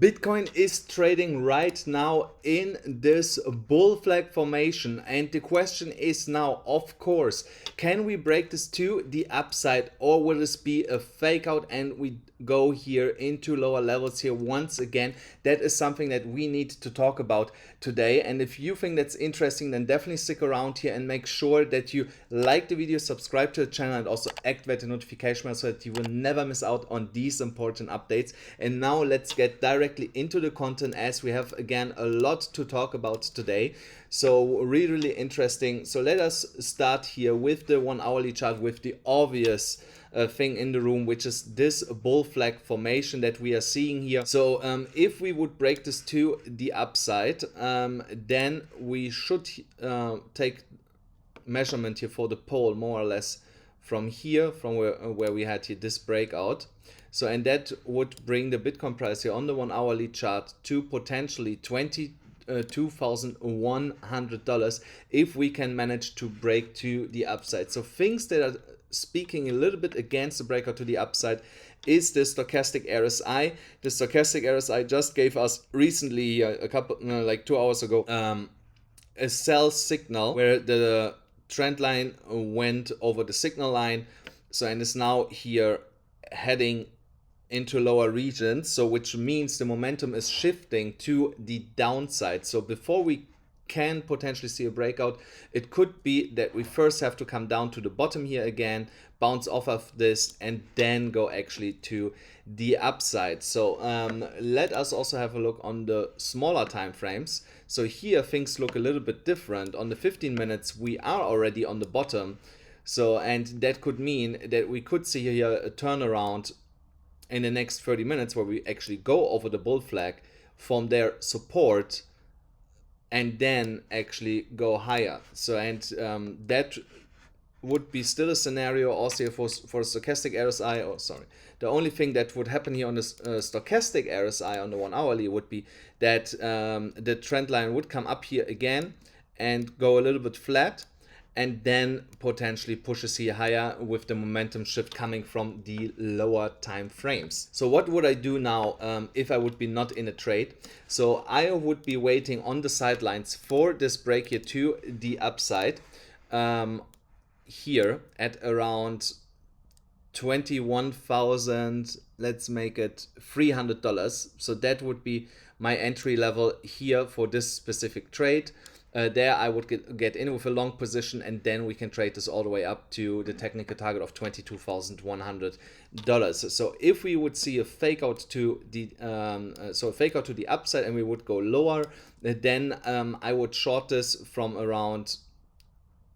Bitcoin is trading right now in this bull flag formation, and the question is now, of course, can we break this to the upside, or will this be a fake out and we go here into lower levels here once again? That is something that we need to talk about today, and if you think that's interesting, then definitely stick around here and make sure that you like the video, subscribe to the channel, and also activate the notification bell so that you will never miss out on these important updates. And now let's get directly into the content, as we have again a lot to talk about today. So really interesting. So let us start here with the 1 hourly chart, with the obvious thing in the room, which is this bull flag formation that we are seeing here. So if we would break this to the upside, then we should take measurement here for the pole more or less from here, from where we had here this breakout. So, and that would bring the Bitcoin price here on the 1 hourly chart to potentially $22,100 if we can manage to break to the upside. So things that are speaking a little bit against the breakout to the upside is the stochastic RSI. The stochastic RSI just gave us recently, a couple, like 2 hours ago, a sell signal where the trend line went over the signal line. So, and is now here heading into lower regions, so which means the momentum is shifting to the downside. So before we can potentially see a breakout, it could be that we first have to come down to the bottom here again, bounce off of this, and then go actually to the upside. So let us also have a look on the smaller time frames. So here things look a little bit different. On the 15 minutes we are already on the bottom. So, and that could mean that we could see here a turnaround in the next 30 minutes where we actually go over the bull flag from their support and then actually go higher. So, and that would be still a scenario also for stochastic RSI. Oh, sorry. The only thing that would happen here on the stochastic RSI on the 1 hourly would be that the trend line would come up here again and go a little bit flat, and then potentially pushes here higher with the momentum shift coming from the lower time frames. So what would I do now if I would be not in a trade? So I would be waiting on the sidelines for this break here to the upside, here at around 21,000, let's make it $300. So that would be my entry level here for this specific trade. There I would get in with a long position, and then we can trade this all the way up to the technical target of $22,100. So if we would see a fake out to the upside and we would go lower, then I would short this from around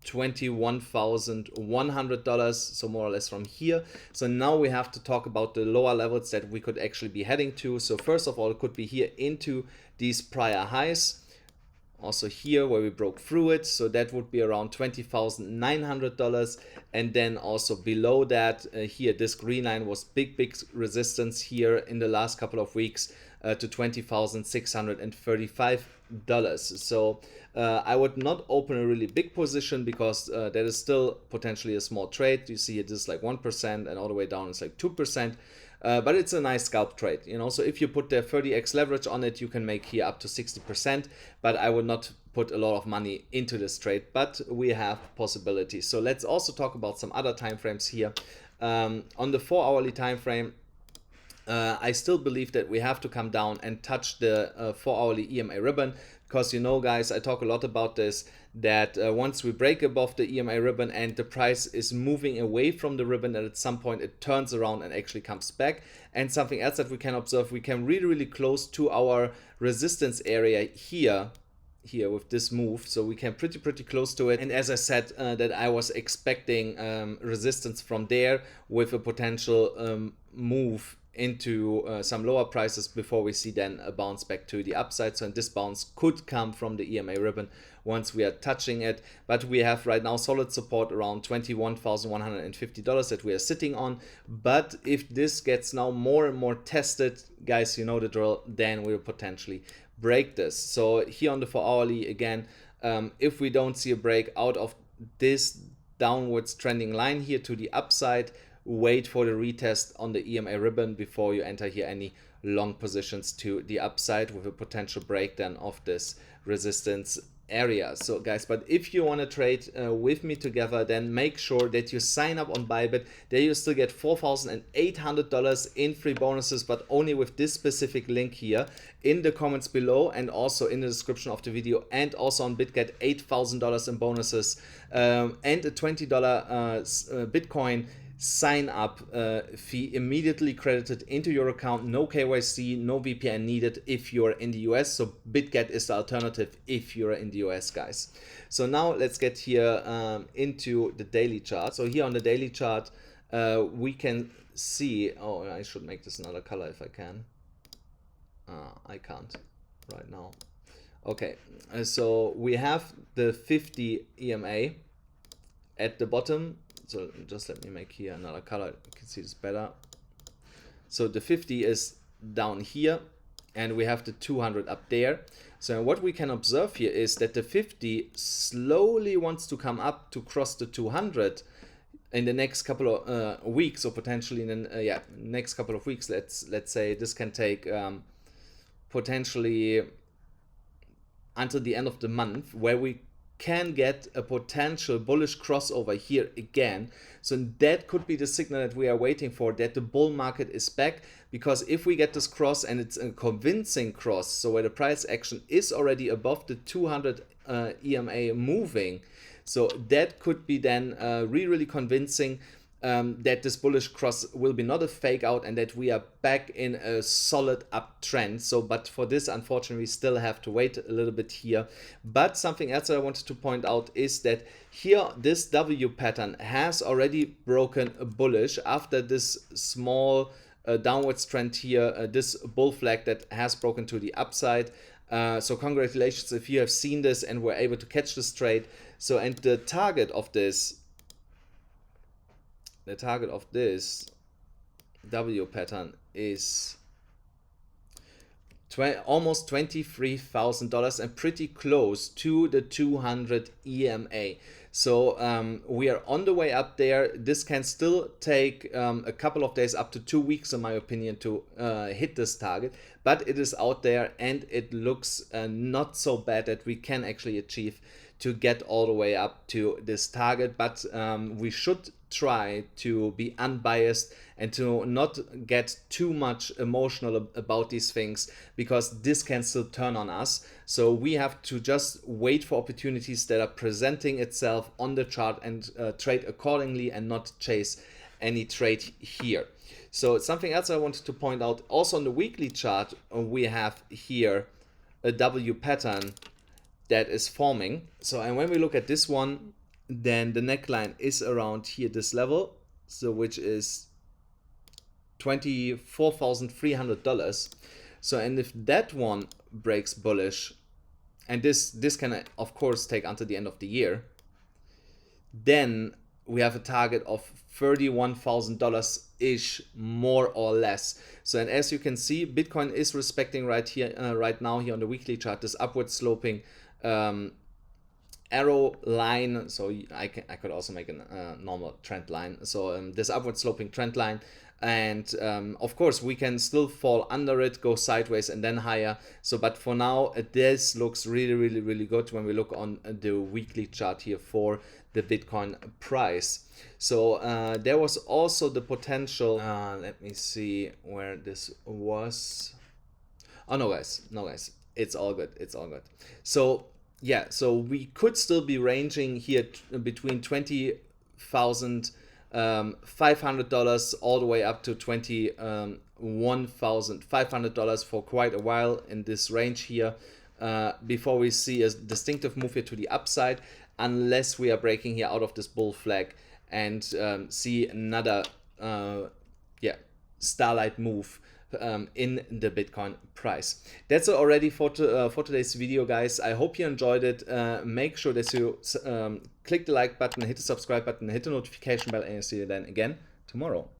$21,100, so more or less from here. So now we have to talk about the lower levels that we could actually be heading to. So first of all, it could be here into these prior highs. Also here where we broke through it, so that would be around $20,900, and then also below that here this green line was big resistance here in the last couple of weeks to $20,635. So I would not open a really big position because that is still potentially a small trade. You see it is like 1%, and all the way down it's like 2%. But it's a nice scalp trade, you know. So if you put the 30x leverage on it, you can make here up to 60%. But I would not put a lot of money into this trade, but we have possibilities. So let's also talk about some other time frames here. On the 4 hourly time frame, I still believe that we have to come down and touch the 4 hourly EMA ribbon, because, you know, guys, I talk a lot about this, that once we break above the EMA ribbon and the price is moving away from the ribbon, that at some point it turns around and actually comes back. And something else that we can observe, we can really close to our resistance area here with this move. So we can pretty close to it. And as I said, that I was expecting resistance from there with a potential move into some lower prices before we see then a bounce back to the upside. So, and this bounce could come from the EMA ribbon once we are touching it, but we have right now solid support around $21,150 that we are sitting on. But if this gets now more and more tested, guys, you know the drill, then we'll potentially break this. So here on the 4 hourly again, if we don't see a break out of this downwards trending line here to the upside, wait for the retest on the EMA ribbon before you enter here any long positions to the upside with a potential breakdown of this resistance area. So guys, but if you want to trade with me together, then make sure that you sign up on BYBIT. There you still get $4,800 in free bonuses, but only with this specific link here in the comments below and also in the description of the video, and also on BitGet $8,000 in bonuses and a $20 Bitcoin sign up fee immediately credited into your account. No KYC, no VPN needed if you're in the US. So BitGet is the alternative if you're in the US, guys. So now let's get here into the daily chart. So here on the daily chart, we can see, oh, I should make this another color if I can. I can't right now. Okay, so we have the 50 EMA at the bottom. So just let me make here another color, you can see this better. So the 50 is down here and we have the 200 up there. So what we can observe here is that the 50 slowly wants to come up to cross the 200 in the next couple of weeks, or potentially in next couple of weeks. Let's say this can take potentially until the end of the month, where we can get a potential bullish crossover here again. So that could be the signal that we are waiting for, that the bull market is back. Because if we get this cross and it's a convincing cross, so where the price action is already above the 200 EMA moving, so that could be then really convincing that this bullish cross will be not a fake out and that we are back in a solid uptrend. So, but for this, unfortunately, we still have to wait a little bit here. But something else I wanted to point out is that here, this W pattern has already broken a bullish after this small downwards trend here, this bull flag that has broken to the upside. So congratulations if you have seen this and were able to catch this trade. So, and the target of this W pattern is almost $23,000 and pretty close to the 200 EMA. So we are on the way up there. This can still take a couple of days, up to 2 weeks in my opinion, to hit this target, but it is out there and it looks not so bad that we can actually achieve to get all the way up to this target. But we should try to be unbiased and to not get too much emotional about these things, because this can still turn on us. So we have to just wait for opportunities that are presenting itself on the chart and trade accordingly and not chase any trade here. So something else I wanted to point out, also on the weekly chart, we have here a W pattern that is forming. So, and when we look at this one, then the neckline is around here, this level, so which is $24,300. So, and if that one breaks bullish, and this can of course take until the end of the year, then we have a target of $31,000 ish, more or less. So, and as you can see, Bitcoin is respecting right here, right now here on the weekly chart, this upward sloping arrow line. So I could also make a normal trend line. So this upward sloping trend line, and of course we can still fall under it, go sideways and then higher. So but for now this looks really good when we look on the weekly chart here for the Bitcoin price. So there was also the potential, let me see where this was. Oh no guys, it's all good, So yeah, so we could still be ranging here between $20,500 all the way up to $21,500 for quite a while in this range here, before we see a distinctive move here to the upside, unless we are breaking here out of this bull flag and see another starlight move in the Bitcoin price. That's already for today's video, guys. I hope you enjoyed it. Make sure that you click the like button, hit the subscribe button, hit the notification bell, and I'll see you then again tomorrow.